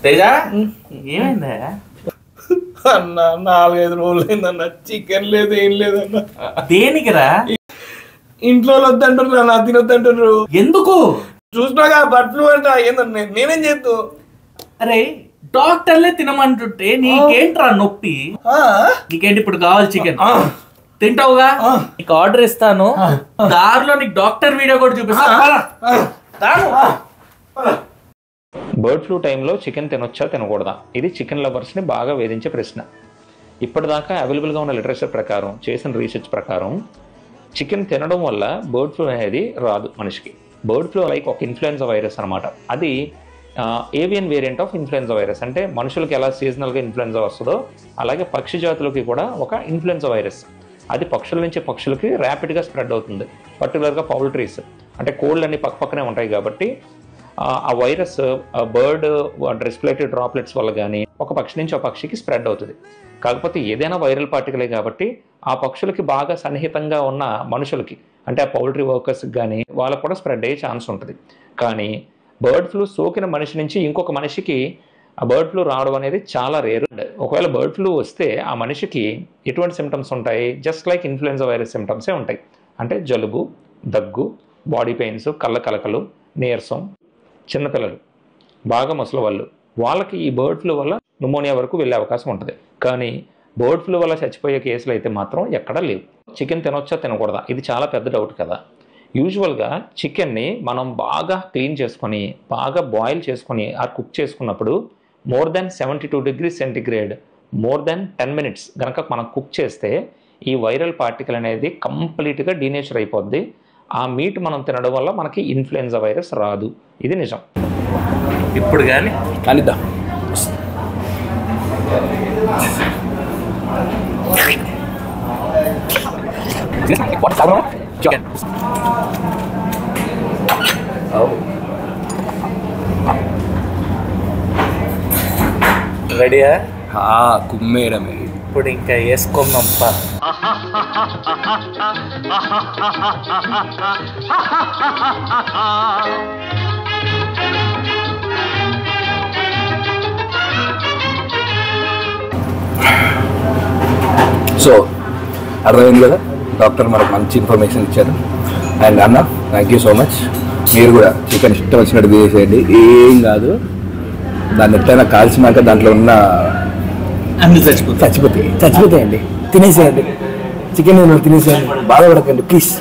తేజ ఏమైందా అన్న 4-5 రోజులు అయిందన్న చికెన్ లేదు ఏం లేదన్న. దేనికిరా? ఇంట్లో వద్దంటారు నా తినొద్దంటారు. ఎందుకు? చూసినాగా బర్డ్ ఫ్లూ అంట. ఏందన్న నేనేం చేద్దు? అరే డాక్టర్లే తినమంటుంటే నీకేంట్రా నొప్పి? నీకేంటి ఇప్పుడు కావాలి చికెన్ తింటావుగా? నీకు ఆర్డర్ ఇస్తాను, దారిలో నీకు డాక్టర్ వీడియో కూడా చూపిస్తా. బర్డ్ ఫ్లూ టైంలో చికెన్ తినొచ్చా తినకూడదా? ఇది చికెన్ లవర్స్ని బాగా వేధించే ప్రశ్న. ఇప్పటిదాకా అవైలబుల్గా ఉన్న లిటరేచర్ ప్రకారం, చేసిన రీసెర్చ్ ప్రకారం చికెన్ తినడం వల్ల బర్డ్ ఫ్లూ అనేది రాదు మనిషికి. బర్డ్ ఫ్లూ లైక్ ఒక ఇన్ఫ్లుయెన్జా వైరస్ అనమాట. అది avian variant of influenza virus. అంటే మనుషులకి ఎలా సీజనల్గా ఇన్ఫ్లుయెన్జా వస్తుందో అలాగే పక్షి జాతులకి కూడా ఒక ఇన్ఫ్లుయెన్జా వైరస్. అది పక్షుల నుంచి పక్షులకి ర్యాపిడ్గా స్ప్రెడ్ అవుతుంది. పర్టికులర్గా పౌల్ట్రీస్ అంటే కోళ్ళు అన్ని పక్కనే ఉంటాయి కాబట్టి ఆ వైరస్ బర్డ్ రెస్పిరేటరీ డ్రాప్లెట్స్ వల్ల కానీ ఒక పక్షి నుంచి ఒక పక్షికి స్ప్రెడ్ అవుతుంది. కాకపోతే ఏదైనా వైరల్ పార్టికలే కాబట్టి ఆ పక్షులకి బాగా సన్నిహితంగా ఉన్న మనుషులకి అంటే ఆ పౌల్ట్రీ వర్కర్స్కి కానీ వాళ్ళకు కూడా స్ప్రెడ్ అయ్యే ఛాన్స్ ఉంటుంది. కానీ బర్డ్ ఫ్లూ సోకిన మనిషి నుంచి ఇంకొక మనిషికి ఆ బర్డ్ ఫ్లూ రావడం అనేది చాలా రేర్. ఒకవేళ బర్డ్ ఫ్లూ వస్తే ఆ మనిషికి ఎటువంటి సిమ్టమ్స్ ఉంటాయి? జస్ట్ లైక్ ఇన్ఫ్లుయెన్జా వైరస్ సిమ్టమ్సే ఉంటాయి. అంటే జలుబు, దగ్గు, బాడీ పెయిన్స్, కళ్ళ కలకలు, నీరసం. చిన్నపిల్లలు, బాగా ముసలి వాళ్ళకి ఈ బర్డ్ ఫ్లూ వల్ల న్యూమోనియా వరకు వెళ్ళే అవకాశం ఉంటుంది. కానీ బర్డ్ ఫ్లూ వల్ల చచ్చిపోయే కేసులు అయితే మాత్రం ఎక్కడా లేవు. చికెన్ తినొచ్చా తినకూడదా? ఇది చాలా పెద్ద డౌట్ కదా. యూజువల్గా చికెన్ని మనం బాగా క్లీన్ చేసుకొని బాగా బాయిల్ చేసుకొని కుక్ చేసుకున్నప్పుడు more than 72 degrees centigrade more than 10 minutes కనుక మనం కుక్ చేస్తే ఈ వైరల్ పార్టికల్ అనేది కంప్లీట్గా డీనేచర్ అయిపోద్ది. ఆ మీట్ మనం తినడం వల్ల మనకి ఇన్ఫ్లుయెన్జా వైరస్ రాదు. ఇది నిజం. ఇప్పుడు కానీ కానిద్దాం. రెడీయా? కుమ్మేయడమే. ఇప్పుడు ఇంకా వేసుకుందాంపా. సో అర్థమైంది కదా, డాక్టర్ మనకు మంచి ఇన్ఫర్మేషన్ ఇచ్చారు. అండ్ అన్న థ్యాంక్ యూ సో మచ్. మీరు కూడా చికెన్ ఇష్టం వచ్చినట్టు చేసేయండి, ఏం కాదు. దాన్ని ఎట్లయినా కాల్చినాక దాంట్లో ఉన్న అన్ని చచ్చిపోతాయండి. తినేసేయండి. చికెన్ తినేసేయండి, బాధపడకండి ప్లీజ్.